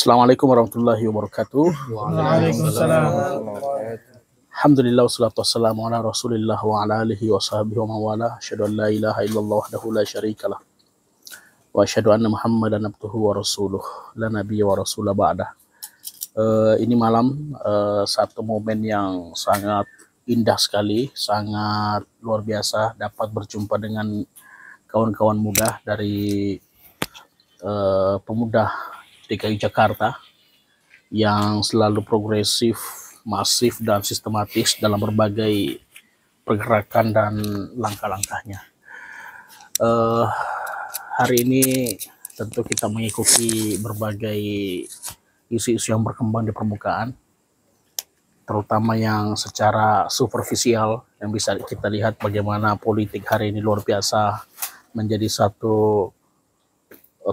Assalamualaikum warahmatullahi wabarakatuh. Waalaikumsalam. Alhamdulillah wassalatu wassalamu ala Rasulillah wa ala alihi wa sahbihi wa mawala. Asyhadu an la ilaha illallah wahdahu la syarikalah. Wa asyhadu anna Muhammadan abduhu wa rasuluh. La nabiyya wa rasulah ba'dah. Ini malam satu momen yang sangat indah sekali, sangat luar biasa dapat berjumpa dengan kawan-kawan muda dari pemuda DKI Jakarta yang selalu progresif, masif, dan sistematis dalam berbagai pergerakan dan langkah-langkahnya. Hari ini tentu kita mengikuti berbagai isu-isu yang berkembang di permukaan, terutama yang secara superficial, yang bisa kita lihat bagaimana politik hari ini luar biasa menjadi satu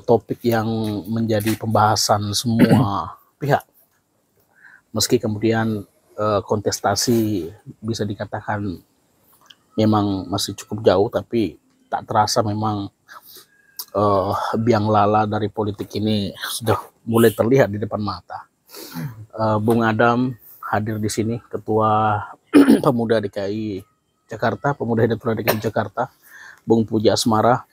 topik yang menjadi pembahasan semua pihak. Meski kemudian kontestasi bisa dikatakan memang masih cukup jauh, tapi tak terasa memang biang lala dari politik ini sudah mulai terlihat di depan mata. Bung Adam hadir di sini, Ketua Pemuda DKI Jakarta, Pemuda Hidayatul DKI Jakarta, Bung Puji Asmara,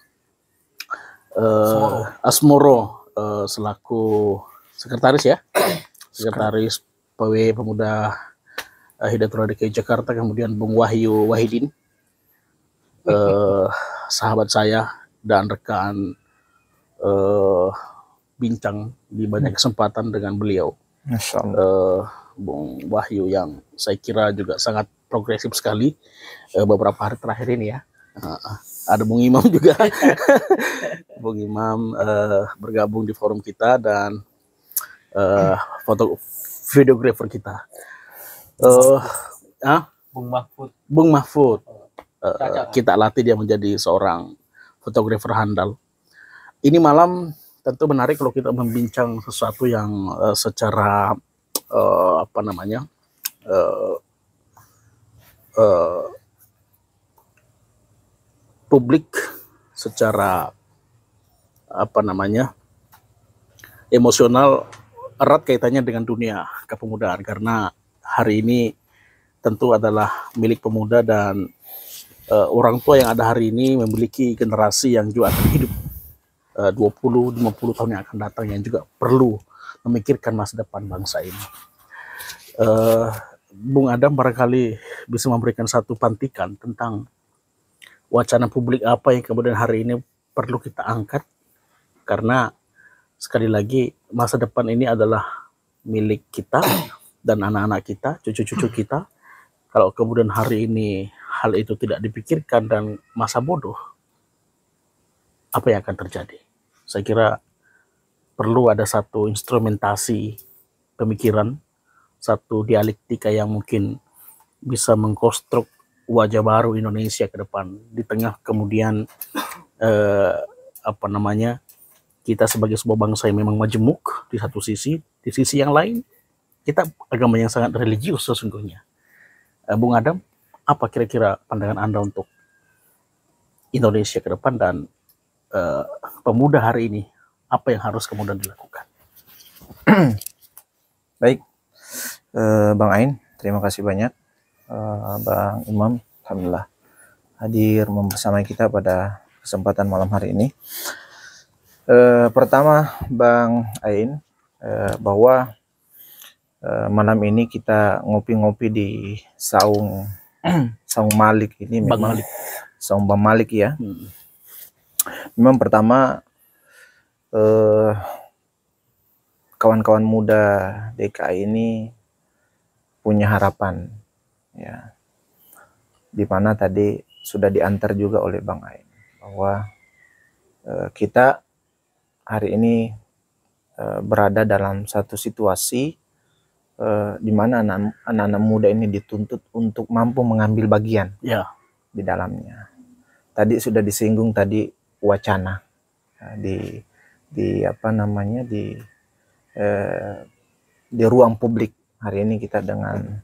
Asmoro selaku sekretaris ya, sekretaris PW Pemuda Hidayatul DKI Jakarta, kemudian Bung Wahyu Wahidin, sahabat saya dan rekan bincang di banyak kesempatan dengan beliau. Bung Wahyu yang saya kira juga sangat progresif sekali beberapa hari terakhir ini ya. Ada Bung Imam juga. Bung Imam bergabung di forum kita dan videografer kita. Bung Mahfud. Kita latih dia menjadi seorang fotografer handal. Ini malam tentu menarik kalau kita membincang sesuatu yang secara publik, secara emosional, erat kaitannya dengan dunia kepemudaan, karena hari ini tentu adalah milik pemuda dan orang tua yang ada hari ini memiliki generasi yang juga akan hidup 20-50 tahun yang akan datang, yang juga perlu memikirkan masa depan bangsa ini. Bung Adam barangkali bisa memberikan satu pantikan tentang wacana publik apa yang kemudian hari ini perlu kita angkat, karena sekali lagi masa depan ini adalah milik kita dan anak-anak kita, cucu-cucu kita. Kalau kemudian hari ini hal itu tidak dipikirkan dan masa bodoh, apa yang akan terjadi? Saya kira perlu ada satu instrumentasi pemikiran, satu dialektika yang mungkin bisa mengkonstruk wajah baru Indonesia ke depan, di tengah kemudian kita sebagai sebuah bangsa yang memang majemuk di satu sisi, di sisi yang lain kita agama yang sangat religius sesungguhnya. Bung Adam, apa kira-kira pandangan Anda untuk Indonesia ke depan dan pemuda hari ini, apa yang harus kemudian dilakukan? Baik, Bang Ain, terima kasih banyak. Bang Imam, alhamdulillah hadir bersama kita pada kesempatan malam hari ini. Pertama, Bang Ain, bahwa malam ini kita ngopi-ngopi di Saung Malik ini, memang Saung Bang Malik ya. Memang pertama kawan-kawan muda DKI ini punya harapan ya, dimana tadi sudah diantar juga oleh Bang Ain bahwa kita hari ini berada dalam satu situasi di mana anak-anak muda ini dituntut untuk mampu mengambil bagian di dalamnya. Tadi sudah disinggung tadi wacana di ruang publik hari ini, kita dengan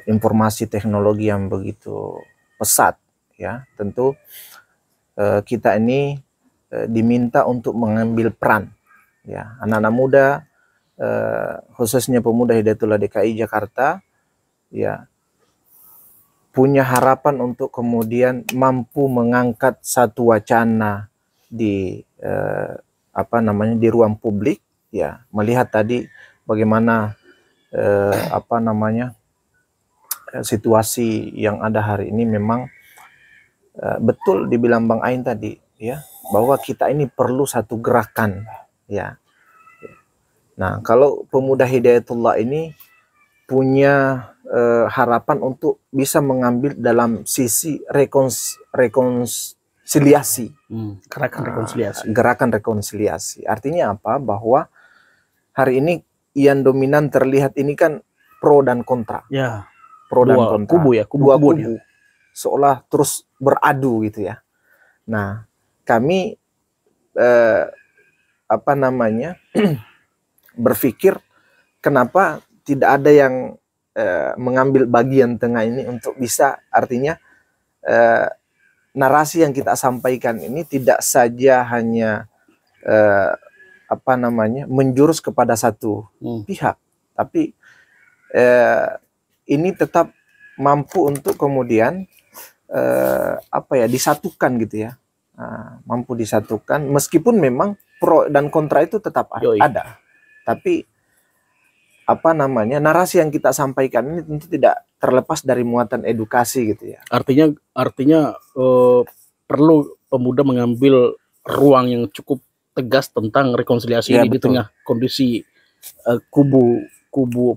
informasi teknologi yang begitu pesat ya, tentu kita ini diminta untuk mengambil peran ya. Anak-anak muda khususnya pemuda Hidayatullah DKI Jakarta ya punya harapan untuk kemudian mampu mengangkat satu wacana di di ruang publik ya, melihat tadi bagaimana situasi yang ada hari ini. Memang betul dibilang Bang Ain tadi ya, bahwa kita ini perlu satu gerakan ya. Nah, kalau pemuda Hidayatullah ini punya harapan untuk bisa mengambil dalam sisi rekonsiliasi, gerakan rekonsiliasi. Artinya apa? Bahwa hari ini yang dominan terlihat ini kan pro dan kontra. Ya. Pro dan kontra. Kubu ya, dua kubu. Seolah terus beradu gitu ya. Nah, kami berpikir kenapa tidak ada yang mengambil bagian tengah ini untuk bisa, artinya narasi yang kita sampaikan ini tidak saja hanya menjurus kepada satu pihak, tapi ini tetap mampu untuk kemudian disatukan gitu ya. Mampu disatukan meskipun memang pro dan kontra itu tetap ada. Tapi narasi yang kita sampaikan ini tentu tidak terlepas dari muatan edukasi gitu ya. Artinya perlu pemuda mengambil ruang yang cukup tegas tentang rekonsiliasi ya, ini di tengah kondisi kubu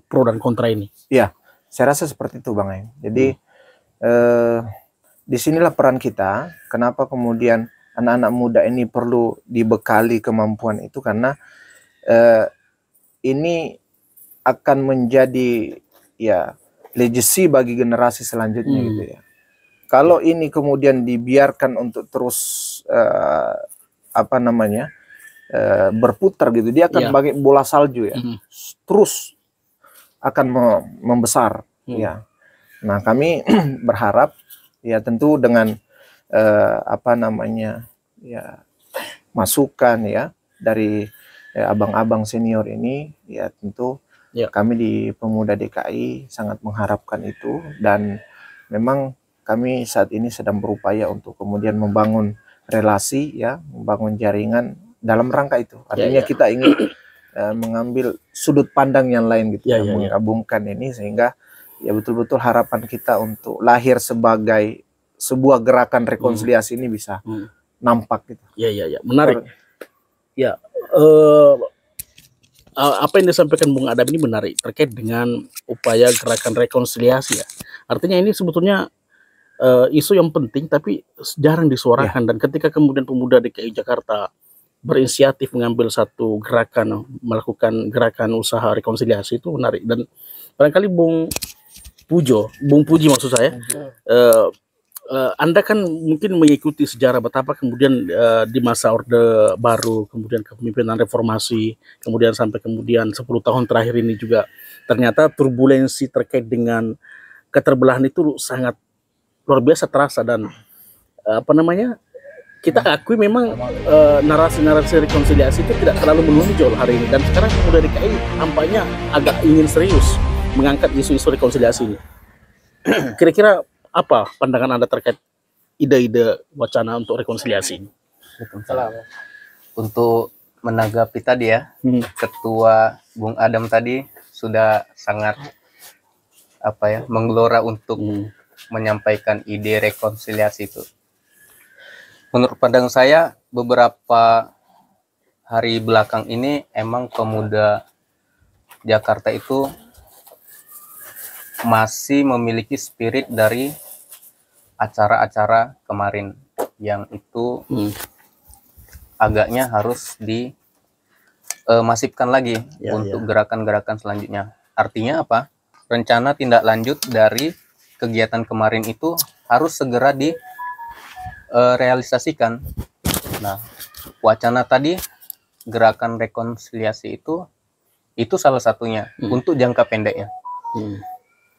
pro dan kontra ini. Ya, saya rasa seperti itu Bang Ain. Jadi disinilah peran kita. Kenapa kemudian anak-anak muda ini perlu dibekali kemampuan itu, karena ini akan menjadi ya legacy bagi generasi selanjutnya gitu ya. Kalau ini kemudian dibiarkan untuk terus berputar gitu, dia akan bagai bola salju ya, terus akan membesar ya. Nah, kami berharap ya tentu dengan masukan ya dari abang-abang senior ini ya, tentu kami di Pemuda DKI sangat mengharapkan itu, dan memang kami saat ini sedang berupaya untuk kemudian membangun relasi ya, membangun jaringan dalam rangka itu. Artinya kita ingin mengambil sudut pandang yang lain gitu menggabungkan ini, sehingga ya betul-betul harapan kita untuk lahir sebagai sebuah gerakan rekonsiliasi ini bisa nampak gitu. Ya, menarik. Ya, apa yang disampaikan Bung Adam ini menarik terkait dengan upaya gerakan rekonsiliasi ya. Artinya ini sebetulnya isu yang penting tapi jarang disuarakan, dan ketika kemudian pemuda DKI Jakarta berinisiatif mengambil satu gerakan, melakukan gerakan usaha rekonsiliasi, itu menarik. Dan barangkali Bung Puji maksud saya, Anda kan mungkin mengikuti sejarah betapa kemudian di masa Orde Baru, kemudian kepemimpinan reformasi, kemudian sampai kemudian 10 tahun terakhir ini juga ternyata turbulensi terkait dengan keterbelahan itu sangat luar biasa terasa, dan kita akui memang narasi-narasi rekonsiliasi itu tidak terlalu menonjol hari ini, dan sekarang pemuda DKI tampaknya agak ingin serius mengangkat isu-isu rekonsiliasi ini. Kira-kira apa pandangan Anda terkait ide-ide wacana untuk rekonsiliasi ini? Untuk menanggapi tadi ya, Ketua Bung Adam tadi sudah sangat menggelora untuk menyampaikan ide rekonsiliasi itu. Menurut pandangan saya, beberapa hari belakang ini emang pemuda Jakarta itu masih memiliki spirit dari acara-acara kemarin, yang itu agaknya harus dimasifkan lagi untuk gerakan-gerakan selanjutnya. Artinya apa? Rencana tindak lanjut dari kegiatan kemarin itu harus segera direalisasikan. Nah, wacana tadi gerakan rekonsiliasi itu salah satunya untuk jangka pendeknya.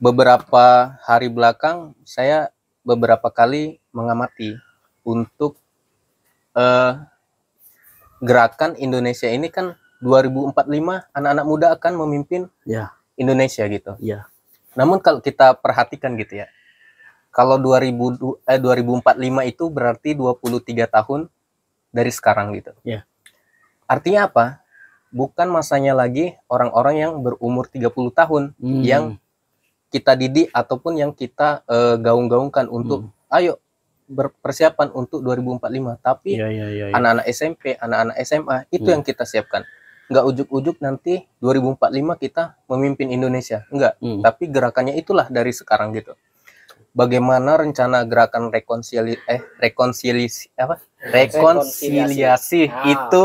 Beberapa hari belakang saya beberapa kali mengamati untuk gerakan Indonesia ini kan 2045 anak-anak muda akan memimpin Indonesia gitu. Namun kalau kita perhatikan gitu ya, kalau 2045 itu berarti 23 tahun dari sekarang gitu. Artinya apa? Bukan masanya lagi orang-orang yang berumur 30 tahun yang kita didik ataupun yang kita gaung-gaungkan untuk ayo berpersiapan untuk 2045. Tapi anak-anak SMP, anak-anak SMA itu yang kita siapkan. Nggak ujuk-ujuk nanti 2045 kita memimpin Indonesia. Enggak, tapi gerakannya itulah dari sekarang gitu. Bagaimana rencana gerakan rekonsiliasi itu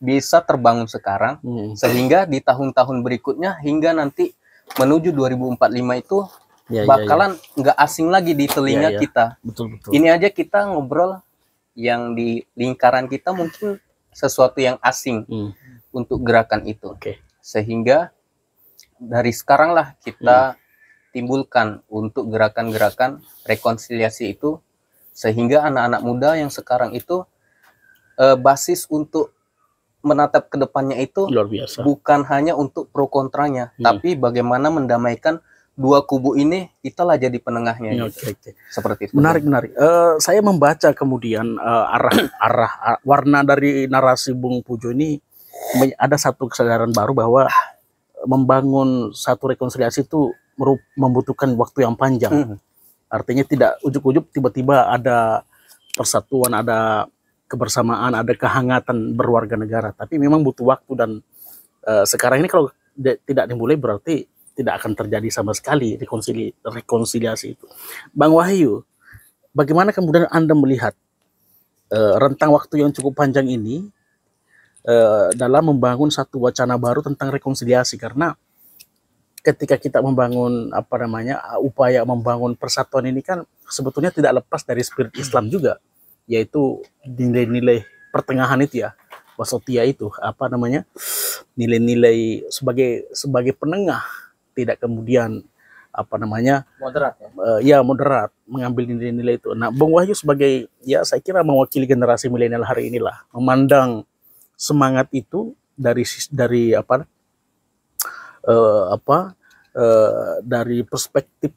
bisa terbangun sekarang sehingga di tahun-tahun berikutnya hingga nanti menuju 2045 itu bakalan nggak asing lagi di telinga kita. Betul. Ini aja kita ngobrol yang di lingkaran kita mungkin sesuatu yang asing untuk gerakan itu. Sehingga dari sekarang lah kita timbulkan untuk gerakan-gerakan rekonsiliasi itu, sehingga anak-anak muda yang sekarang itu basis untuk menatap ke depannya itu luar biasa. Bukan hanya untuk pro kontranya, tapi bagaimana mendamaikan dua kubu ini, italah jadi penengahnya. Seperti itu. Menarik. Saya membaca kemudian arah warna dari narasi Bung Pujo ini, ada satu kesadaran baru bahwa membangun satu rekonsiliasi itu membutuhkan waktu yang panjang. Artinya tidak ujuk-ujuk tiba-tiba ada persatuan, ada kebersamaan, ada kehangatan berwarga negara. Tapi memang butuh waktu, dan sekarang ini kalau tidak dimulai berarti tidak akan terjadi sama sekali rekonsiliasi itu. Bang Wahyu, bagaimana kemudian Anda melihat rentang waktu yang cukup panjang ini dalam membangun satu wacana baru tentang rekonsiliasi? Karena ketika kita membangun upaya membangun persatuan ini kan sebetulnya tidak lepas dari spirit Islam juga, yaitu nilai-nilai pertengahan itu ya, wasotia itu nilai-nilai sebagai penengah, tidak kemudian moderat moderat, mengambil nilai-nilai itu. Nah, Bung Wahyu sebagai saya kira mewakili generasi milenial hari inilah, memandang semangat itu dari dari perspektif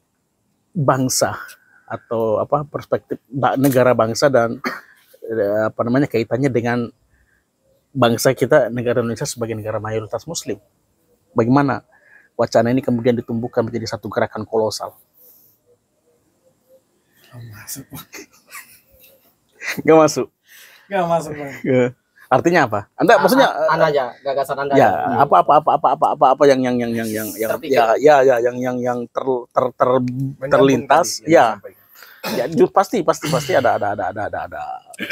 bangsa atau perspektif negara bangsa, dan kaitannya dengan bangsa kita, negara Indonesia sebagai negara mayoritas Muslim. Bagaimana wacana ini kemudian ditumbuhkan menjadi satu gerakan kolosal? Gak masuk. Bang. Artinya apa? Anda maksudnya Anda aja gagasan Anda. Ya, apa yang terlintas ya. Ya, pasti ada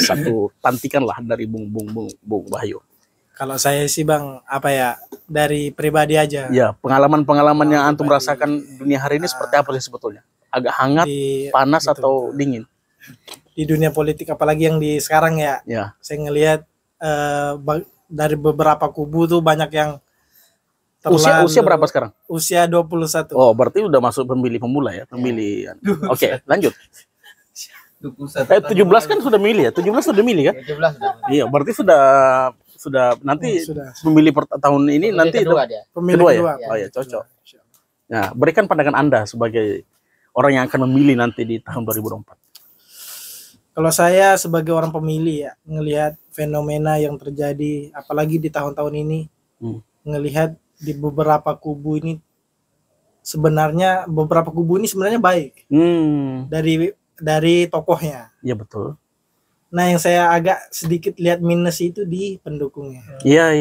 satu pantikan lah dari Bung Wahyu. Kalau saya sih Bang, dari pribadi aja. Ya, pengalaman yang antum rasakan dunia hari ini seperti apa sih sebetulnya? Agak hangat, panas, atau dingin? Di dunia politik, apalagi yang di sekarang ya. Saya ngelihat dari beberapa kubu tuh banyak yang usia berapa sekarang? Usia 21. Oh, berarti udah masuk pemilih pemula ya, pemilih. Oke, lanjut. 17 kan sudah milih ya? 17 sudah milih kan? 17 Iya, berarti sudah nanti pemilih tahun ini nanti kedua dia. Pemilih kedua. Oh ya, cocok. Nah, berikan pandangan Anda sebagai orang yang akan memilih nanti di tahun 2024. Kalau saya sebagai orang pemilih ya, ngelihat fenomena yang terjadi apalagi di tahun-tahun ini, ngelihat di beberapa kubu ini sebenarnya baik dari tokohnya. Iya, betul. Nah, yang saya agak sedikit lihat minus itu di pendukungnya. Iya.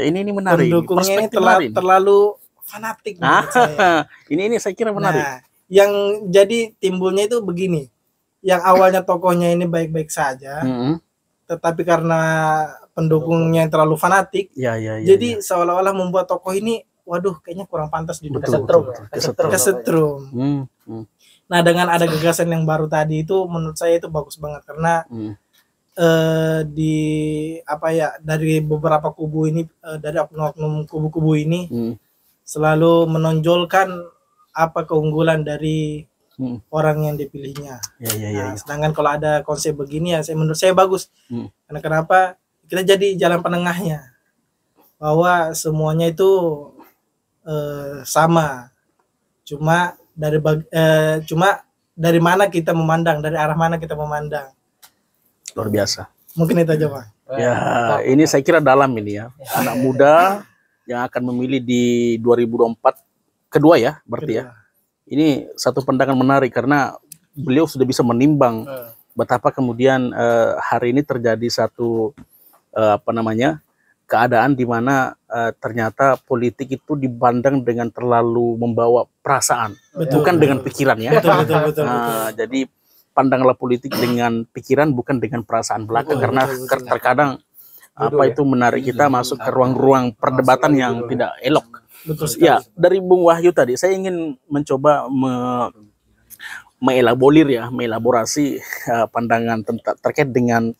Ini menarik. Pendukungnya ini terlalu fanatik menurut saya. Ini saya kira menarik. Nah, yang jadi timbulnya itu begini. Yang awalnya tokohnya ini baik-baik saja, tetapi karena pendukungnya yang terlalu fanatik, jadi seolah-olah membuat tokoh ini, waduh, kayaknya kurang pantas didukung. Kesetrum. Nah, dengan ada gagasan yang baru tadi itu, menurut saya itu bagus banget karena dari beberapa kubu ini, dari oknum kubu-kubu ini, selalu menonjolkan apa keunggulan dari orang yang dipilihnya. Sedangkan kalau ada konsep begini ya, menurut saya bagus. Karena kenapa? Kita jadi jalan penengahnya. bahwa semuanya itu sama, cuma dari mana kita memandang, dari arah mana kita memandang. Luar biasa. Mungkin itu aja, Pak. Ya, ini saya kira dalam ini ya. Anak muda yang akan memilih di 2024 kedua ya, berarti ya. Ini satu pandangan menarik karena beliau sudah bisa menimbang betapa kemudian hari ini terjadi satu keadaan di mana ternyata politik itu dipandang dengan terlalu membawa perasaan, bukan dengan pikiran ya. Betul. Jadi pandanglah politik dengan pikiran, bukan dengan perasaan belaka, karena terkadang itu menarik kita masuk ke ruang-ruang perdebatan yang tidak elok. Ya, dari Bung Wahyu tadi saya ingin mencoba mengelaborasi pandangan terkait dengan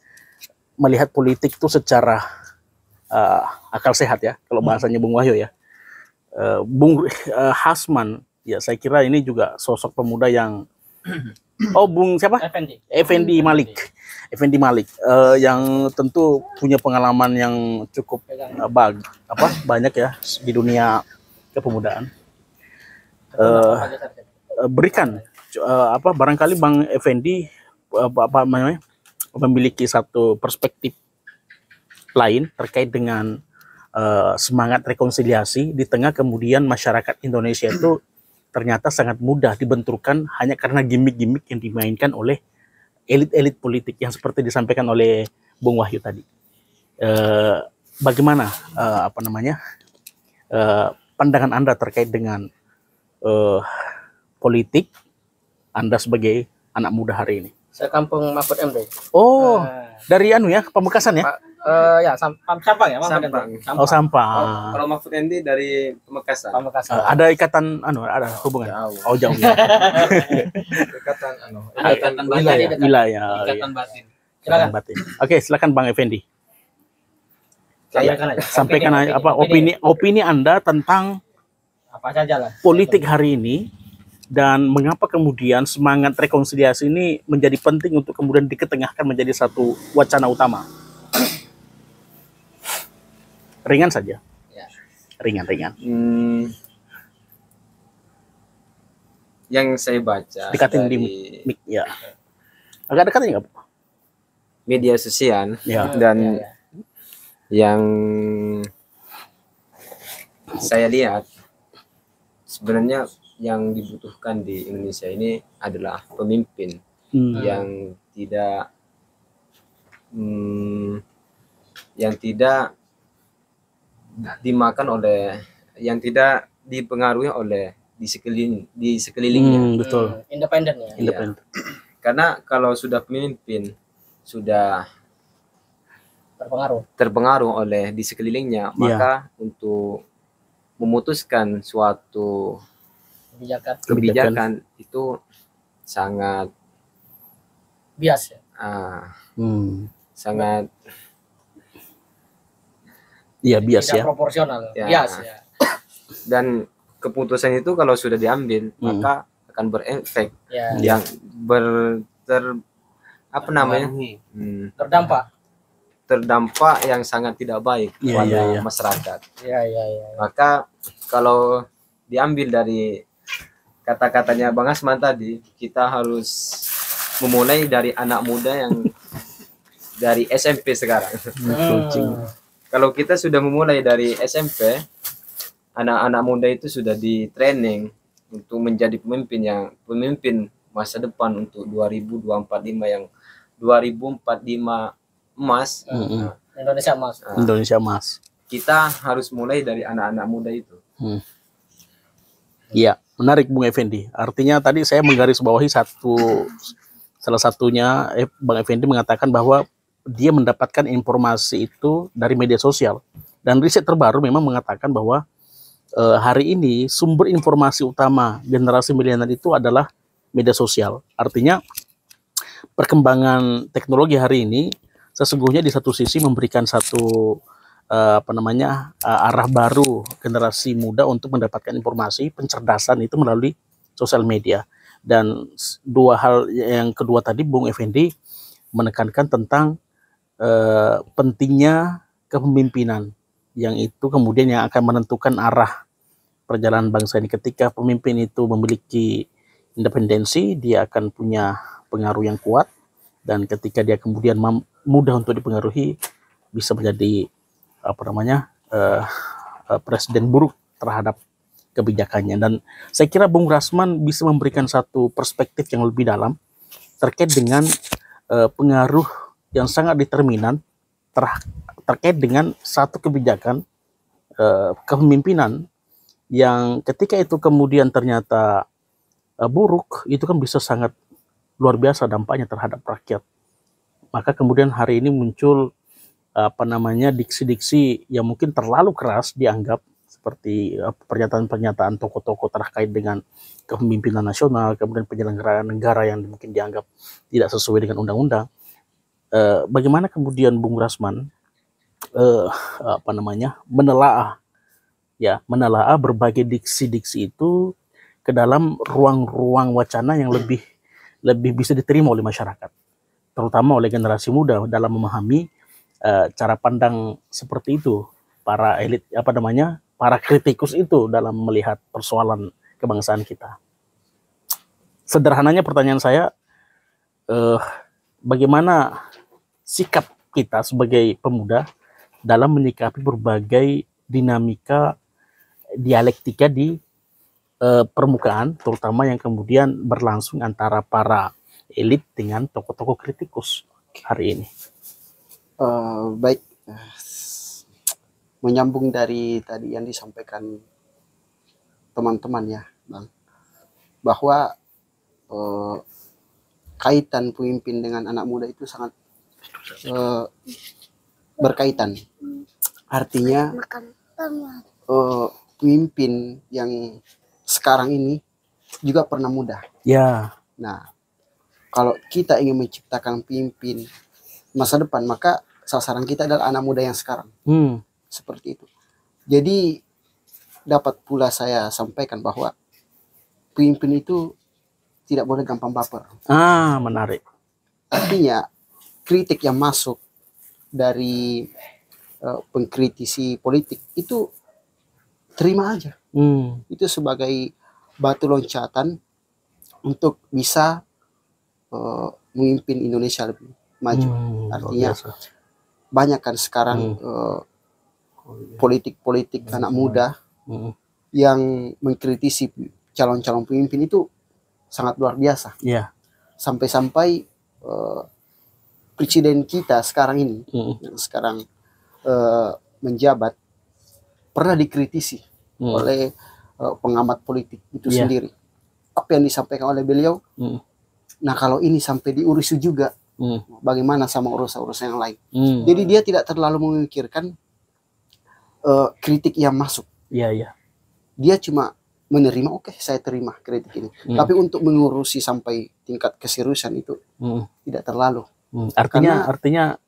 melihat politik itu secara akal sehat ya, kalau bahasanya Bung Wahyu ya. Bung Hasman, ya saya kira ini juga sosok pemuda yang Bung siapa? Effendi Malik. Effendi Malik yang tentu punya pengalaman yang cukup banyak ya di dunia kepemudaan. Berikan barangkali Bang Effendi memiliki satu perspektif lain terkait dengan semangat rekonsiliasi di tengah kemudian masyarakat Indonesia itu ternyata sangat mudah dibenturkan hanya karena gimmick-gimmick yang dimainkan oleh elit-elit politik yang seperti disampaikan oleh Bung Wahyu tadi. Bagaimana pandangan Anda terkait dengan politik Anda sebagai anak muda hari ini? Saya kampung Mahfud MD. Dari Pamekasan ya? Sampang ya, Sampang. Sampang. Kalau Mahfud MD dari Pamekasan. Ada ikatan ada hubungan. Jauh. Ikatan wilayah. Ikatan batin. Silakan batin. Oke, silakan Bang Effendi. Sampaikan aja opini Anda tentang apa saja lah politik hari ini dan mengapa kemudian semangat rekonsiliasi ini menjadi penting untuk kemudian diketengahkan menjadi satu wacana utama. Ringan saja. Ya. Ringan. Yang saya baca dekatin di mic ya. Agak dekat enggak? Media sosial dan yang saya lihat sebenarnya yang dibutuhkan di Indonesia ini adalah pemimpin yang tidak dimakan oleh, yang tidak dipengaruhi oleh di sekelilingnya. Betul. Independen ya. Independen. Karena kalau sudah pemimpin sudah terpengaruh oleh di sekelilingnya, maka untuk memutuskan suatu kebijakan itu sangat bias ya. Sangat bias tidak ya. Proporsional. Bias ya. Dan keputusan itu kalau sudah diambil maka akan berefek yang terdampak yang sangat tidak baik pada masyarakat. Maka kalau diambil dari kata-katanya Bang Asman tadi, kita harus memulai dari anak muda yang dari SMP sekarang. Kalau kita sudah memulai dari SMP, anak-anak muda itu sudah di training untuk menjadi pemimpin masa depan untuk 2045 yang 2045 emas. Indonesia emas. Kita harus mulai dari anak-anak muda itu. Iya, menarik Bung Effendi. Artinya tadi saya menggarisbawahi salah satunya Bang Effendi mengatakan bahwa dia mendapatkan informasi itu dari media sosial. Dan riset terbaru memang mengatakan bahwa hari ini sumber informasi utama generasi milenial itu adalah media sosial. Artinya perkembangan teknologi hari ini sesungguhnya di satu sisi memberikan satu arah baru generasi muda untuk mendapatkan informasi, pencerdasan itu melalui sosial media. Dan dua hal yang kedua tadi Bung Effendi menekankan tentang pentingnya kepemimpinan yang itu kemudian yang akan menentukan arah perjalanan bangsa ini. Ketika pemimpin itu memiliki independensi, dia akan punya pengaruh yang kuat, dan ketika dia kemudian mudah untuk dipengaruhi, bisa menjadi presiden buruk terhadap kebijakannya. Dan saya kira Bung Rasman bisa memberikan satu perspektif yang lebih dalam terkait dengan pengaruh yang sangat determinan terkait dengan satu kebijakan kepemimpinan yang ketika itu kemudian ternyata buruk, itu kan bisa sangat luar biasa dampaknya terhadap rakyat. Maka kemudian hari ini muncul diksi-diksi yang mungkin terlalu keras dianggap, seperti pernyataan-pernyataan tokoh-tokoh terkait dengan kepemimpinan nasional, kemudian penyelenggaraan negara yang mungkin dianggap tidak sesuai dengan undang-undang. Bagaimana kemudian Bung Rasman menelaah berbagai diksi-diksi itu ke dalam ruang-ruang wacana yang lebih bisa diterima oleh masyarakat, terutama oleh generasi muda, dalam memahami cara pandang seperti itu para elit para kritikus itu dalam melihat persoalan kebangsaan kita. Sederhananya pertanyaan saya, bagaimana sikap kita sebagai pemuda dalam menyikapi berbagai dinamika dialektika di permukaan, terutama yang kemudian berlangsung antara para elit dengan tokoh-tokoh kritikus hari ini. Baik, menyambung dari tadi yang disampaikan teman-teman ya, Bang, bahwa kaitan pemimpin dengan anak muda itu sangat berkaitan. Artinya pemimpin yang sekarang ini juga pernah muda. Ya. Nah, kalau kita ingin menciptakan pemimpin masa depan, maka sasaran kita adalah anak muda yang sekarang. Seperti itu. Jadi dapat pula saya sampaikan bahwa pemimpin itu tidak boleh gampang baper. Menarik. Artinya kritik yang masuk dari pengkritisi politik itu terima aja. Itu sebagai batu loncatan untuk bisa memimpin Indonesia lebih maju. Artinya banyak kan sekarang politik-politik anak muda yang mengkritisi calon-calon pemimpin itu sangat luar biasa. Sampai-sampai presiden kita sekarang ini yang sekarang menjabat pernah dikritisi oleh pengamat politik itu sendiri. Apa yang disampaikan oleh beliau? Nah, kalau ini sampai diurus juga, bagaimana sama urusan-urusan yang lain? Jadi dia tidak terlalu memikirkan kritik yang masuk. Dia cuma menerima, oke, saya terima kritik ini. Tapi untuk mengurusi sampai tingkat keseriusan itu tidak terlalu. Artinya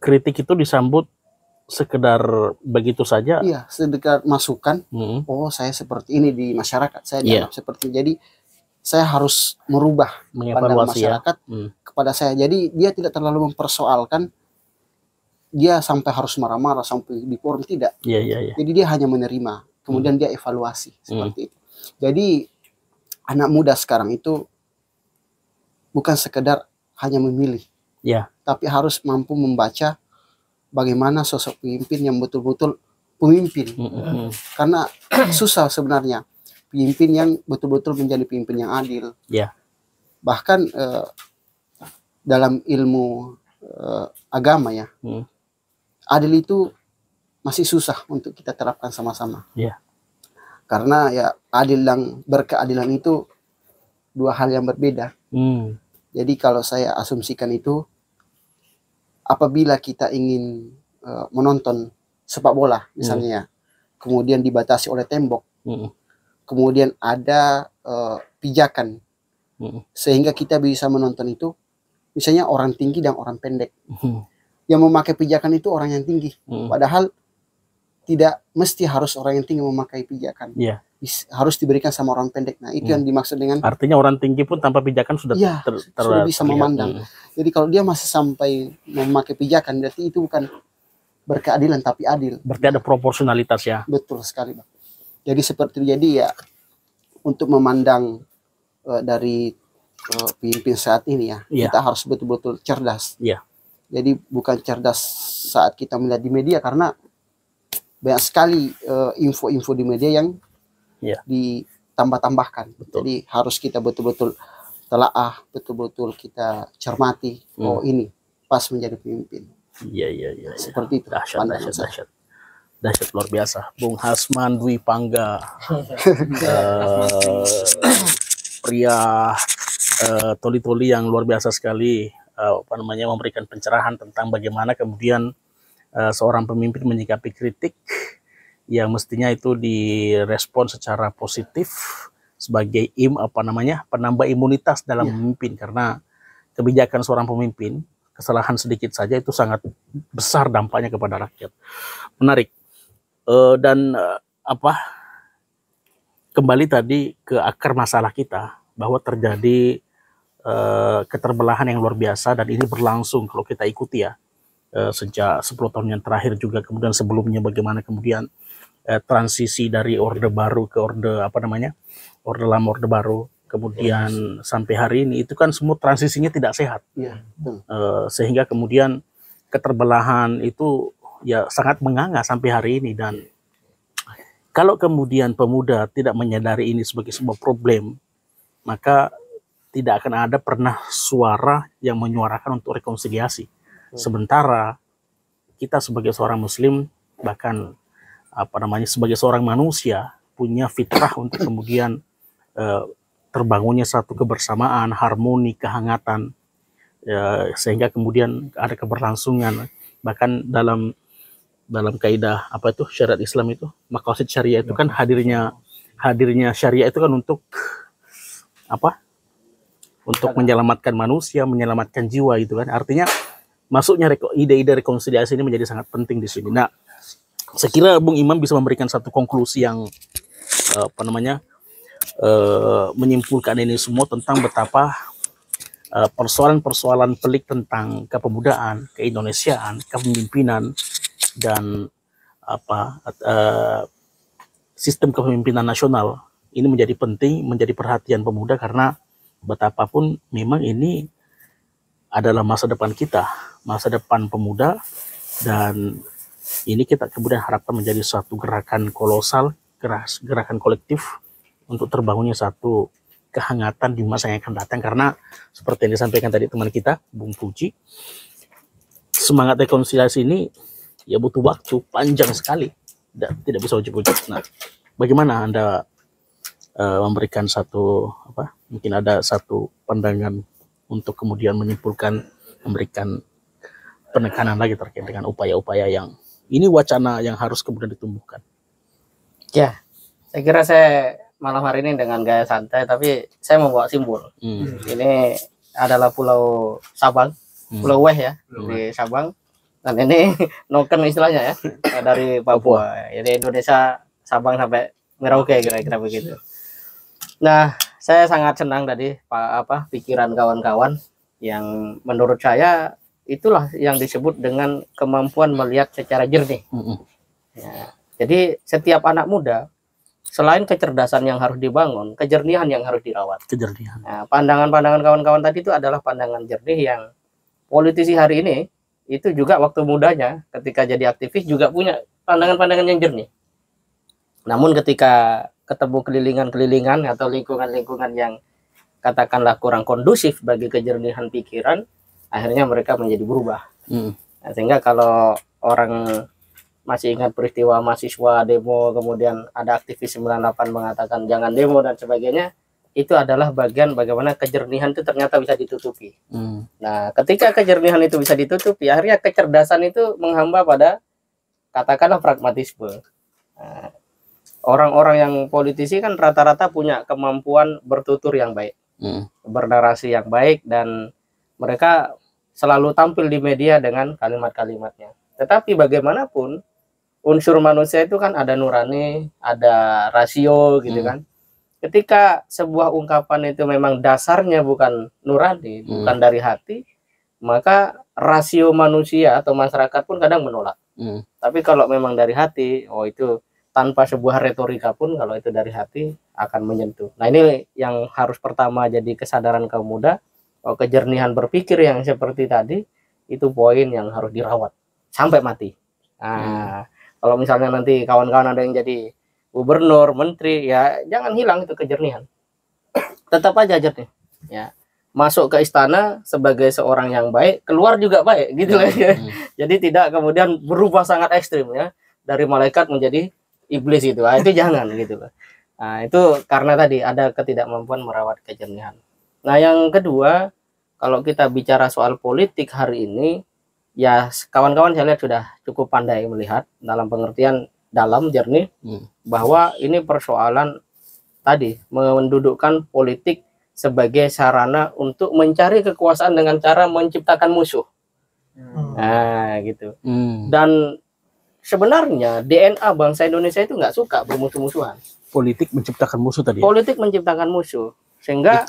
kritik itu disambut sekedar begitu saja. Iya, sekedar masukan. Oh, saya seperti ini di masyarakat, saya dianggap seperti ini. Jadi saya harus merubah pandangan masyarakat kepada saya. Jadi dia tidak terlalu mempersoalkan, dia sampai harus marah-marah sampai di forum, tidak. Jadi dia hanya menerima, kemudian dia evaluasi seperti itu. Jadi anak muda sekarang itu bukan sekedar hanya memilih, tapi harus mampu membaca bagaimana sosok pemimpin yang betul-betul pemimpin. Karena susah sebenarnya pemimpin yang betul-betul menjadi pemimpin yang adil. Bahkan dalam ilmu agama ya, adil itu masih susah untuk kita terapkan sama-sama. Karena ya adil dan berkeadilan itu dua hal yang berbeda. Jadi kalau saya asumsikan itu, apabila kita ingin menonton sepak bola misalnya, kemudian dibatasi oleh tembok, kemudian ada pijakan sehingga kita bisa menonton itu, misalnya orang tinggi dan orang pendek. Yang memakai pijakan itu orang yang tinggi, padahal tidak mesti harus orang yang tinggi memakai pijakan. Harus diberikan sama orang pendek. Nah, itu yang dimaksud dengan, artinya orang tinggi pun tanpa pijakan sudah sudah bisa memandang. Jadi kalau dia masih sampai memakai pijakan, berarti itu bukan berkeadilan tapi adil. Berarti ada proporsionalitas ya. Betul sekali, Bang. Jadi seperti jadi ya, untuk memandang dari pemimpin saat ini ya, kita harus betul-betul cerdas. Jadi bukan cerdas saat kita melihat di media, karena banyak sekali info-info di media yang ditambah-tambahkan. Jadi harus kita betul-betul telaah, betul-betul kita cermati. Oh, ini pas menjadi pemimpin. Iya. Seperti itu. Dahsyat luar biasa. Bung Hasman Dwi Pangga, pria toli-toli yang luar biasa sekali, memberikan pencerahan tentang bagaimana kemudian seorang pemimpin menyikapi kritik yang mestinya itu direspon secara positif sebagai penambah imunitas dalam memimpin, karena kebijakan seorang pemimpin, kesalahan sedikit saja itu sangat besar dampaknya kepada rakyat. Menarik. Dan kembali tadi ke akar masalah kita, bahwa terjadi keterbelahan yang luar biasa, dan ini berlangsung kalau kita ikuti ya sejak 10 tahun yang terakhir juga, kemudian sebelumnya bagaimana kemudian transisi dari orde baru ke orde orde lama orde baru, kemudian sampai hari ini, itu kan semua transisinya tidak sehat. Sehingga kemudian keterbelahan itu ya sangat menganga sampai hari ini. Dan kalau kemudian pemuda tidak menyadari ini sebagai sebuah problem, maka tidak akan ada pernah suara yang menyuarakan untuk rekonsiliasi. Sementara kita sebagai seorang muslim, bahkan sebagai seorang manusia, punya fitrah untuk kemudian terbangunnya satu kebersamaan, harmoni, kehangatan, sehingga kemudian ada keberlangsungan. Bahkan dalam kaidah syariat Islam itu, maqasid syariah itu kan hadirnya syariah itu kan untuk untuk menyelamatkan manusia, menyelamatkan jiwa gitu kan. Artinya masuknya ide-ide rekonsiliasi ini menjadi sangat penting di sini. Nah, saya kira Bung Imam bisa memberikan satu konklusi yang menyimpulkan ini semua tentang betapa persoalan-persoalan pelik tentang kepemudaan, keindonesiaan, kepemimpinan, dan sistem kepemimpinan nasional ini menjadi penting, menjadi perhatian pemuda, karena betapapun memang ini adalah masa depan kita, masa depan pemuda, dan ini kita kemudian harapkan menjadi suatu gerakan kolosal, gerakan kolektif untuk terbangunnya satu kehangatan di masa yang akan datang. Karena seperti yang disampaikan tadi teman kita Bung Puji, semangat rekonsiliasi ini ya butuh waktu panjang sekali, tidak bisa ujuk-ujuk. Nah, bagaimana Anda memberikan mungkin ada satu pandangan untuk kemudian menyimpulkan, memberikan penekanan lagi terkait dengan upaya-upaya yang ini, wacana yang harus kemudian ditumbuhkan? Ya, saya kira saya malam hari ini dengan gaya santai, tapi saya membawa simbol. Ini adalah Pulau Sabang, Pulau Weh ya, di Sabang, dan ini noken istilahnya ya, dari Papua. Jadi Indonesia, Sabang sampai Merauke, kira-kira begitu. Nah, saya sangat senang tadi pikiran kawan-kawan yang menurut saya itulah yang disebut dengan kemampuan melihat secara jernih. Ya, jadi setiap anak muda, selain kecerdasan yang harus dibangun, kejernihan yang harus dirawat. Nah, pandangan-pandangan kawan-kawan tadi itu adalah pandangan jernih yang politisi hari ini itu juga waktu mudanya ketika jadi aktivis juga punya pandangan-pandangan yang jernih. Namun ketika ketemu kelilingan-kelilingan atau lingkungan-lingkungan yang katakanlah kurang kondusif bagi kejernihan pikiran, akhirnya mereka menjadi berubah. Nah, sehingga kalau orang masih ingat peristiwa mahasiswa demo, kemudian ada aktivis 98 mengatakan jangan demo dan sebagainya, itu adalah bagian bagaimana kejernihan itu ternyata bisa ditutupi. Nah, ketika kejernihan itu bisa ditutupi, akhirnya kecerdasan itu menghamba pada katakanlah pragmatisme. Nah, orang-orang yang politisi kan rata-rata punya kemampuan bertutur yang baik, bernarasi yang baik, dan mereka selalu tampil di media dengan kalimat-kalimatnya. Tetapi bagaimanapun unsur manusia itu kan ada nurani, ada rasio gitu kan. Ketika sebuah ungkapan itu memang dasarnya bukan nurani, bukan dari hati, maka rasio manusia atau masyarakat pun kadang menolak. Tapi kalau memang dari hati, oh itu tanpa sebuah retorika pun kalau itu dari hati akan menyentuh. Nah ini yang harus pertama jadi kesadaran kaum muda, kejernihan berpikir yang seperti tadi itu poin yang harus dirawat sampai mati. Nah kalau misalnya nanti kawan-kawan ada yang jadi gubernur, menteri, ya jangan hilang itu kejernihan. Tetap aja jernih. Ya masuk ke istana sebagai seorang yang baik, keluar juga baik gitu lah ya. Jadi tidak kemudian berubah sangat ekstrim ya dari malaikat menjadi iblis itu. Nah, itu jangan gitu loh. Nah, itu karena tadi ada ketidakmampuan merawat kejernihan. Nah, yang kedua, kalau kita bicara soal politik hari ini, ya kawan-kawan saya lihat sudah cukup pandai melihat dalam pengertian dalam jernih bahwa ini persoalan tadi mendudukkan politik sebagai sarana untuk mencari kekuasaan dengan cara menciptakan musuh. Nah, gitu. Dan sebenarnya DNA bangsa Indonesia itu nggak suka bermusuh-musuhan. Politik menciptakan musuh tadi. Politik menciptakan musuh, sehingga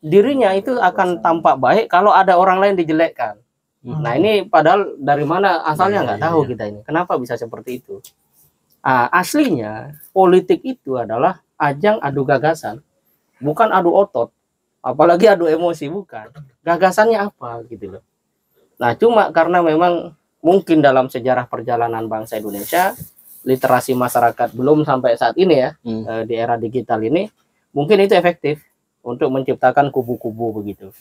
dirinya itu akan tampak baik kalau ada orang lain dijelekkan. Nah ini padahal dari mana asalnya nggak tahu kita ini. Kenapa bisa seperti itu? Aslinya politik itu adalah ajang adu gagasan, bukan adu otot, apalagi adu emosi, bukan. Gagasannya apa gitu loh. Nah cuma karena memang mungkin dalam sejarah perjalanan bangsa Indonesia, literasi masyarakat belum sampai saat ini ya, di era digital ini, mungkin itu efektif untuk menciptakan kubu-kubu begitu.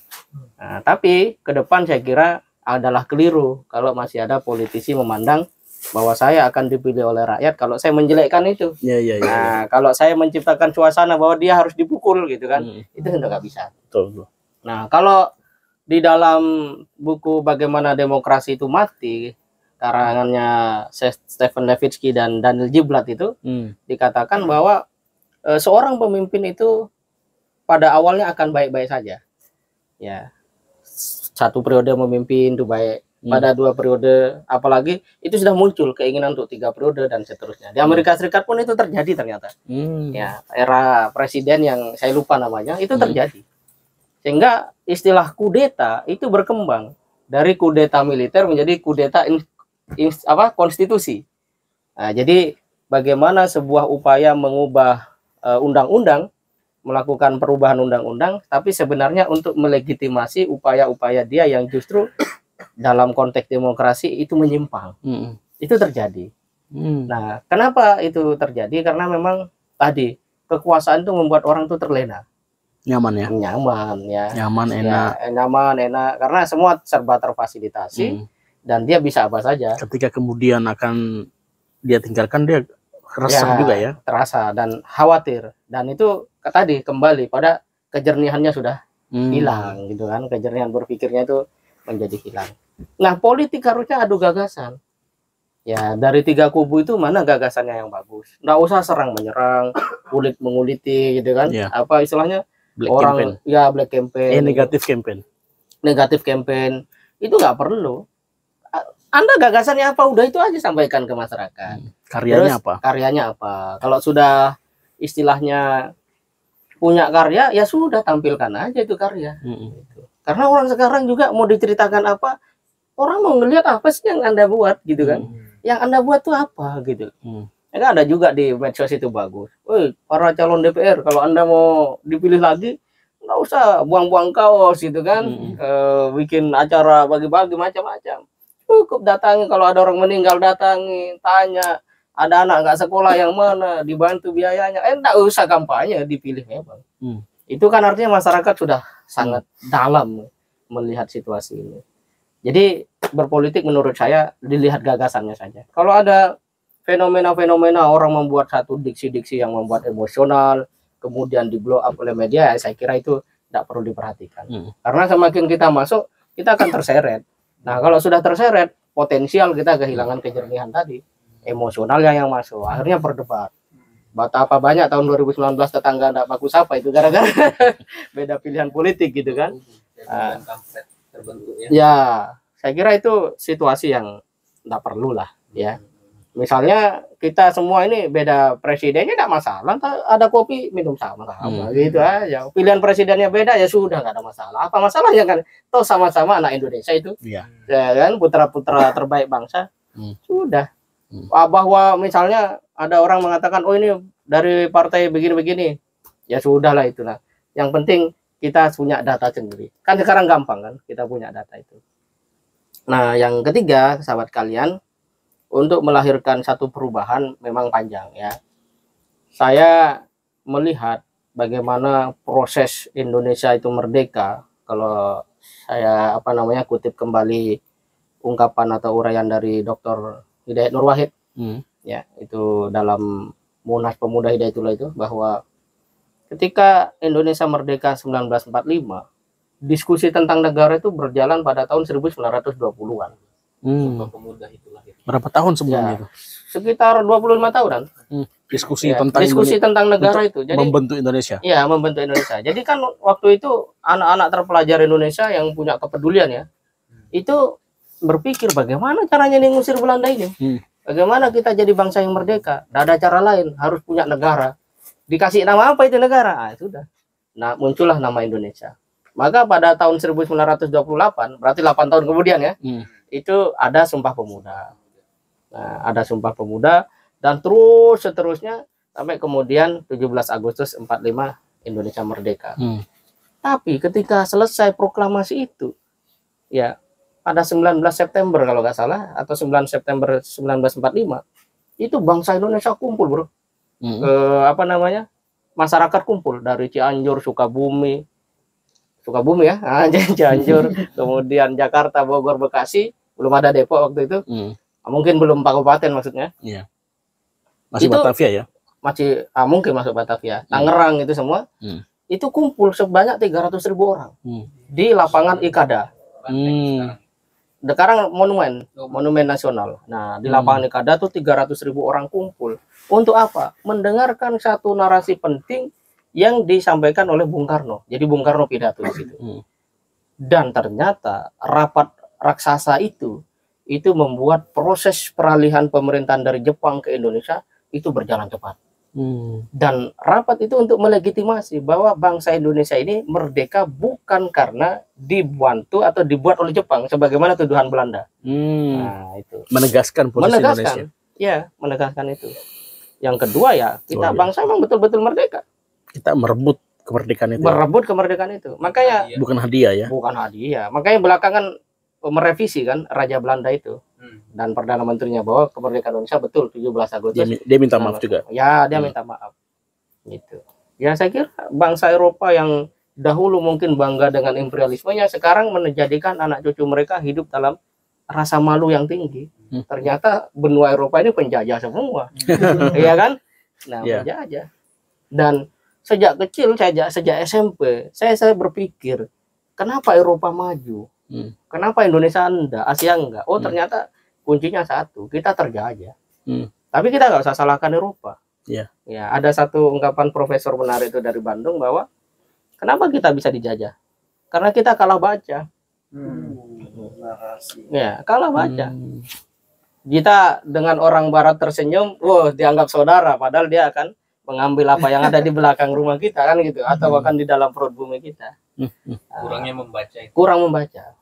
Nah, tapi ke depan saya kira adalah keliru kalau masih ada politisi memandang bahwa saya akan dipilih oleh rakyat kalau saya menjelekkan itu. Nah, kalau saya menciptakan suasana bahwa dia harus dipukul gitu kan, itu sudah nggak bisa. Betul. Nah, kalau di dalam buku Bagaimana Demokrasi Itu Mati, karangannya Stephen Levitsky dan Daniel Ziblatt itu, dikatakan bahwa seorang pemimpin itu pada awalnya akan baik-baik saja. Ya, satu periode memimpin itu baik, pada 2 periode, apalagi itu sudah muncul keinginan untuk 3 periode dan seterusnya. Di Amerika Serikat pun itu terjadi ternyata. Ya, era presiden yang saya lupa namanya itu terjadi. Sehingga istilah kudeta itu berkembang dari kudeta militer menjadi kudeta konstitusi. Nah, jadi bagaimana sebuah upaya mengubah undang-undang, melakukan perubahan undang-undang, tapi sebenarnya untuk melegitimasi upaya-upaya dia yang justru dalam konteks demokrasi itu menyimpang. Itu terjadi. Nah, kenapa itu terjadi? Karena memang tadi kekuasaan itu membuat orang itu terlena. Nyaman ya. Nyaman, enak. Karena semua serba terfasilitasi dan dia bisa apa saja. Ketika kemudian akan dia tinggalkan, dia resah juga ya. Terasa dan khawatir. Dan itu tadi kembali pada kejernihannya sudah hilang gitu kan. Kejernihan berpikirnya itu menjadi hilang. Nah, politik harusnya adu gagasan. Ya, dari 3 kubu itu mana gagasannya yang bagus? Nggak usah serang menyerang, kulit menguliti gitu kan. Apa istilahnya? Black orang campaign. Ya black campaign, negatif campaign itu nggak perlu. Anda gagasannya apa, udah itu aja sampaikan ke masyarakat. Karyanya apa? Kalau sudah istilahnya punya karya, ya sudah tampilkan aja itu karya. Karena orang sekarang juga mau diceritakan apa, orang mau ngelihat apa sih yang Anda buat gitu kan. Yang Anda buat tuh apa gitu. Ya, ada juga di medsos itu bagus. Para calon DPR, kalau Anda mau dipilih lagi, nggak usah buang-buang kaos gitu kan. Bikin acara bagi-bagi macam-macam. Cukup datangi, kalau ada orang meninggal datangi, tanya, ada anak nggak sekolah yang mana, dibantu biayanya. Nggak usah kampanye, dipilih memang. Itu kan artinya masyarakat sudah sangat dalam melihat situasi ini. Jadi berpolitik menurut saya dilihat gagasannya saja. Kalau ada fenomena-fenomena orang membuat satu diksi-diksi yang membuat emosional, kemudian di blow up oleh media, saya kira itu tidak perlu diperhatikan. Karena semakin kita masuk, kita akan terseret. Nah, kalau sudah terseret, potensial kita kehilangan kejernihan tadi. Emosionalnya yang masuk, akhirnya berdebat. Betapa banyak tahun 2019 tetangga tidak bagus apa itu, gara-gara beda pilihan politik gitu kan. Ya, saya kira itu situasi yang tidak perlu lah ya. Misalnya kita semua ini beda presidennya tidak masalah, ada kopi minum sama-sama gitu aja. Pilihan presidennya beda ya sudah, nggak ada masalah. Apa masalahnya kan? Toh sama-sama anak Indonesia itu, ya kan, putra-putra terbaik bangsa. Sudah. Bahwa misalnya ada orang mengatakan, oh ini dari partai begini-begini, ya sudahlah itulah. Yang penting kita punya data sendiri. Kan sekarang gampang kan, kita punya data itu. Nah, yang ketiga, sahabat kalian, untuk melahirkan satu perubahan memang panjang ya. Saya melihat bagaimana proses Indonesia itu merdeka. Kalau saya kutip kembali ungkapan atau uraian dari Dr. Hidayat Nur Wahid, ya itu dalam Munas Pemuda Hidayatullah itu, bahwa ketika Indonesia merdeka 1945, diskusi tentang negara itu berjalan pada tahun 1920-an. Pemuda itu lahir. Berapa tahun sebelumnya itu? Sekitar 25 tahunan. Diskusi tentang negara itu. Jadi membentuk Indonesia. Iya, membentuk Indonesia. Jadi kan waktu itu anak-anak terpelajar Indonesia yang punya kepedulian ya, itu berpikir bagaimana caranya ngusir Belanda ini. Bagaimana kita jadi bangsa yang merdeka? Tidak ada cara lain, harus punya negara. Dikasih nama apa itu negara? Ah, sudah. Nah, muncullah nama Indonesia. Maka pada tahun 1928, berarti 8 tahun kemudian ya, itu ada Sumpah Pemuda. Nah, ada Sumpah Pemuda dan terus seterusnya sampai kemudian 17 Agustus 45 Indonesia merdeka. Tapi ketika selesai proklamasi itu, ya pada 19 September kalau nggak salah, atau 9 September 1945, itu bangsa Indonesia kumpul, bro. Masyarakat kumpul dari Cianjur, Sukabumi ya, Cianjur, kemudian Jakarta, Bogor, Bekasi, belum ada Depok waktu itu, mungkin belum kabupaten maksudnya. Iya. Masih itu, Batavia ya? Masih, mungkin masuk Batavia, Tangerang itu semua, itu kumpul sebanyak 300.000 orang di lapangan Ikada. Sekarang monumen nasional. Nah, di lapangan Ikada tuh 300.000 orang kumpul. Untuk apa? Mendengarkan satu narasi penting yang disampaikan oleh Bung Karno. Jadi Bung Karno pidato di situ. Dan ternyata rapat raksasa itu membuat proses peralihan pemerintahan dari Jepang ke Indonesia itu berjalan cepat. Dan rapat itu untuk melegitimasi bahwa bangsa Indonesia ini merdeka bukan karena dibantu atau dibuat oleh Jepang sebagaimana tuduhan Belanda. Nah, itu menegaskan posisi Indonesia. Ya, menegaskan itu. Yang kedua ya, kita bangsa memang betul-betul merdeka. Kita merebut kemerdekaan itu. Merebut kemerdekaan itu. Makanya bukan hadiah ya. Bukan hadiah. Makanya belakangan merevisi kan Raja Belanda itu dan Perdana Menterinya bahwa kemerdekaan Indonesia betul 17 Agustus. Dia minta maaf juga. Ya, dia minta maaf. Gitu. Ya, saya kira bangsa Eropa yang dahulu mungkin bangga dengan imperialismenya sekarang menjadikan anak cucu mereka hidup dalam rasa malu yang tinggi. Ternyata benua Eropa ini penjajah semua. Iya kan? Nah, penjajah. Dan sejak kecil, sejak SMP, saya berpikir, kenapa Eropa maju? Kenapa Indonesia enggak, Asia enggak? Oh, ternyata kuncinya satu, kita terjajah. Tapi kita nggak usah salahkan Eropa. Ya, ada satu ungkapan profesor menarik itu dari Bandung bahwa kenapa kita bisa dijajah? Karena kita kalah baca. Ya, kalah baca. Kita dengan orang Barat tersenyum, dianggap saudara, padahal dia akan mengambil apa yang ada di belakang rumah kita kan gitu, atau bahkan di dalam perut bumi kita. Kurang membaca.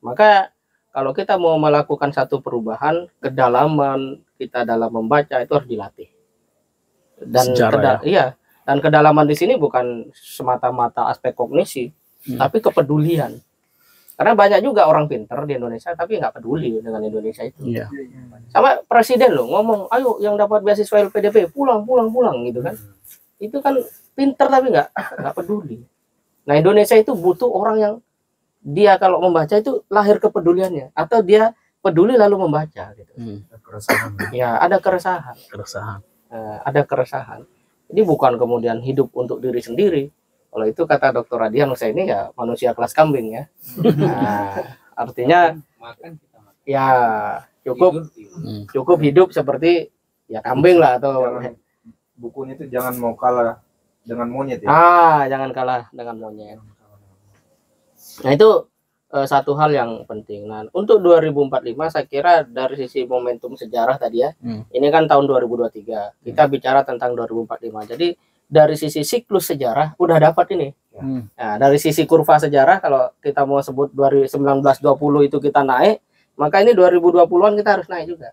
Maka kalau kita mau melakukan satu perubahan, kedalaman kita dalam membaca itu harus dilatih. Dan dan kedalaman di sini bukan semata-mata aspek kognisi, tapi kepedulian. Karena banyak juga orang pintar di Indonesia tapi nggak peduli dengan Indonesia itu. Sama presiden loh ngomong, ayo yang dapat beasiswa LPDP pulang gitu kan. Itu kan pintar tapi nggak peduli. Nah, Indonesia itu butuh orang yang dia kalau membaca itu lahir kepeduliannya, atau dia peduli lalu membaca gitu. Ya, ada keresahan. Ada keresahan. Ini bukan kemudian hidup untuk diri sendiri. Kalau itu kata Dr. Radian Husaini ya manusia kelas kambing ya. Nah, artinya ya cukup hidup seperti ya kambing lah, atau bukunya itu jangan mau kalah dengan monyet ya. Jangan kalah dengan monyet. Nah, itu satu hal yang penting. Nah, untuk 2045 saya kira dari sisi momentum sejarah tadi ya. Ini kan tahun 2023. Kita bicara tentang 2045. Jadi dari sisi siklus sejarah udah dapat ini. Nah, dari sisi kurva sejarah kalau kita mau sebut 1920 itu kita naik, Maka ini 2020-an kita harus naik juga.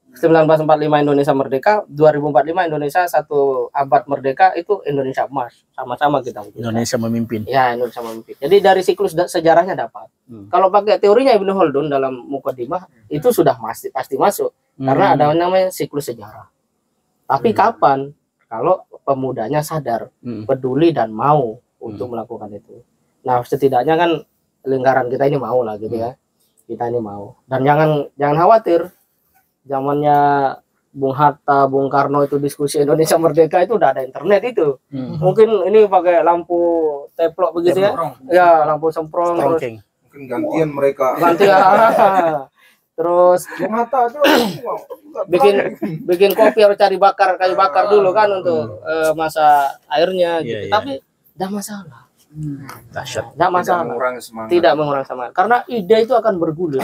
1945 Indonesia merdeka, 2045 Indonesia 1 abad merdeka, itu Indonesia emas. Sama-sama kita. Indonesia memimpin. Ya, Indonesia memimpin. Jadi dari siklus sejarahnya dapat. Kalau pakai teorinya Ibnu Khaldun dalam Muqaddimah, itu sudah pasti masuk. Karena ada namanya siklus sejarah. Tapi kapan? Kalau pemudanya sadar, peduli dan mau untuk melakukan itu. Nah, setidaknya kan lingkaran kita ini mau lah gitu ya. Kita ini mau. Dan jangan khawatir. Zamannya Bung Hatta, Bung Karno itu diskusi Indonesia merdeka itu udah ada internet itu. Mungkin ini pakai lampu teplok begitu ya. Ya, lampu semprong terus. Mungkin gantian mereka. Gantian. Terus Bung Hatta bikin kopi harus cari kayu bakar dulu kan untuk masa airnya gitu. Tapi enggak masalah. Enggak masalah. Tidak mengurangi semangat. Karena ide itu akan bergulir.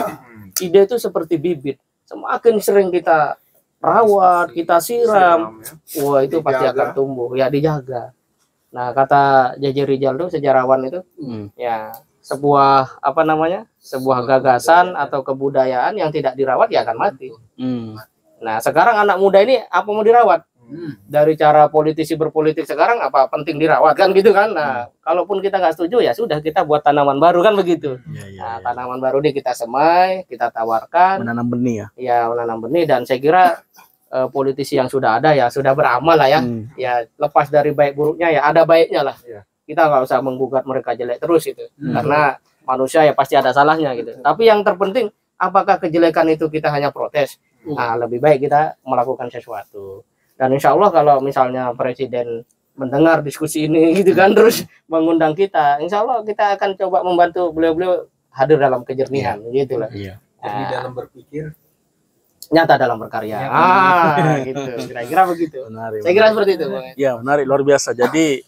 Ide itu seperti bibit. Semakin sering kita rawat, kita siram, wah itu pasti akan tumbuh. Ya dijaga. Nah kata J.J. Rizal itu sejarawan itu, ya sebuah sebuah gagasan atau kebudayaan yang tidak dirawat ya akan mati. Nah sekarang anak muda ini apa mau dirawat? Dari cara politisi berpolitik sekarang apa penting dirawat kan gitu kan. Nah kalaupun kita nggak setuju ya sudah, kita buat tanaman baru kan begitu. Tanaman baru ini kita semai, kita tawarkan, menanam benih ya menanam benih. Dan saya kira politisi yang sudah ada ya sudah beramal lah ya. Ya lepas dari baik buruknya ya ada baiknya lah. Kita nggak usah menggugat mereka jelek terus itu, karena manusia ya pasti ada salahnya gitu. Tapi yang terpenting, apakah kejelekan itu kita hanya protes? Nah lebih baik kita melakukan sesuatu. Dan insya Allah kalau misalnya Presiden mendengar diskusi ini gitu kan, terus mengundang kita, insya Allah kita akan coba membantu beliau-beliau hadir dalam kejernihan gitu lah. Jadi dalam berpikir, nyata dalam berkarya. Gitu. Kira-kira begitu. Menarik, saya kira seperti itu. Ya menarik, luar biasa. Jadi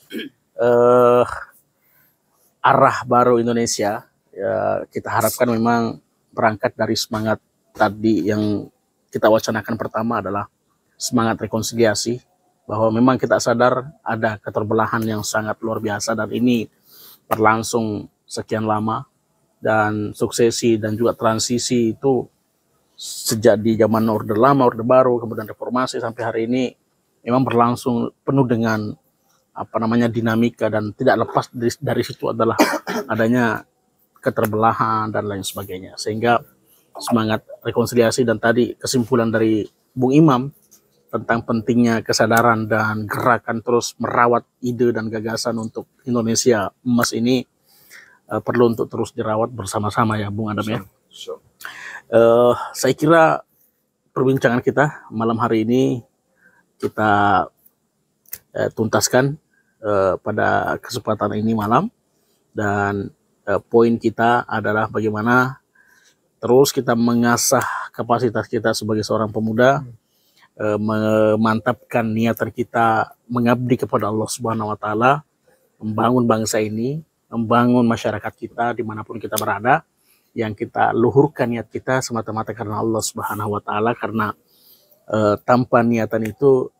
arah baru Indonesia ya kita harapkan memang berangkat dari semangat tadi yang kita wacanakan. Pertama adalah semangat rekonsiliasi, bahwa memang kita sadar ada keterbelahan yang sangat luar biasa dan ini berlangsung sekian lama, dan suksesi dan juga transisi itu sejak di zaman Orde Lama, Orde Baru, kemudian reformasi sampai hari ini memang berlangsung penuh dengan dinamika, dan tidak lepas dari situ adalah adanya keterbelahan dan lain sebagainya. Sehingga semangat rekonsiliasi dan tadi kesimpulan dari Bung Imam tentang pentingnya kesadaran dan gerakan terus merawat ide dan gagasan untuk Indonesia emas ini perlu untuk terus dirawat bersama-sama ya Bung Adam ya. Saya kira perbincangan kita malam hari ini kita tuntaskan pada kesempatan ini malam, dan poin kita adalah bagaimana terus kita mengasah kapasitas kita sebagai seorang pemuda, memantapkan niatan kita mengabdi kepada Allah Subhanahu wa Ta'ala, membangun bangsa ini, membangun masyarakat kita dimanapun kita berada, yang kita luhurkan niat kita semata-mata karena Allah Subhanahu wa Ta'ala, karena tanpa niatan itu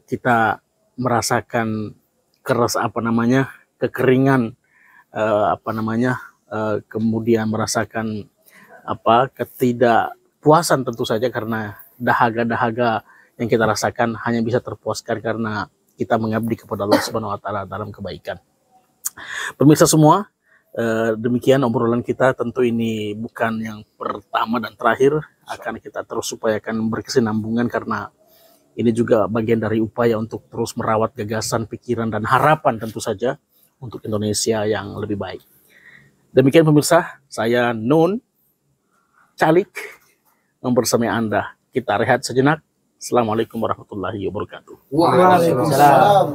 kita merasakan kekeringan, kemudian merasakan ketidakpuasan tentu saja, karena dahaga-dahaga yang kita rasakan hanya bisa terpuaskan karena kita mengabdi kepada Allah Subhanahu wa Ta'ala dalam kebaikan. Pemirsa semua, demikian obrolan kita. Tentu ini bukan yang pertama dan terakhir, akan kita terus upayakan berkesinambungan, karena ini juga bagian dari upaya untuk terus merawat gagasan, pikiran, dan harapan tentu saja untuk Indonesia yang lebih baik. Demikian pemirsa, saya Nun Calik membersamai Anda. Kita rehat sejenak. Assalamualaikum warahmatullahi wabarakatuh. Waalaikumsalam.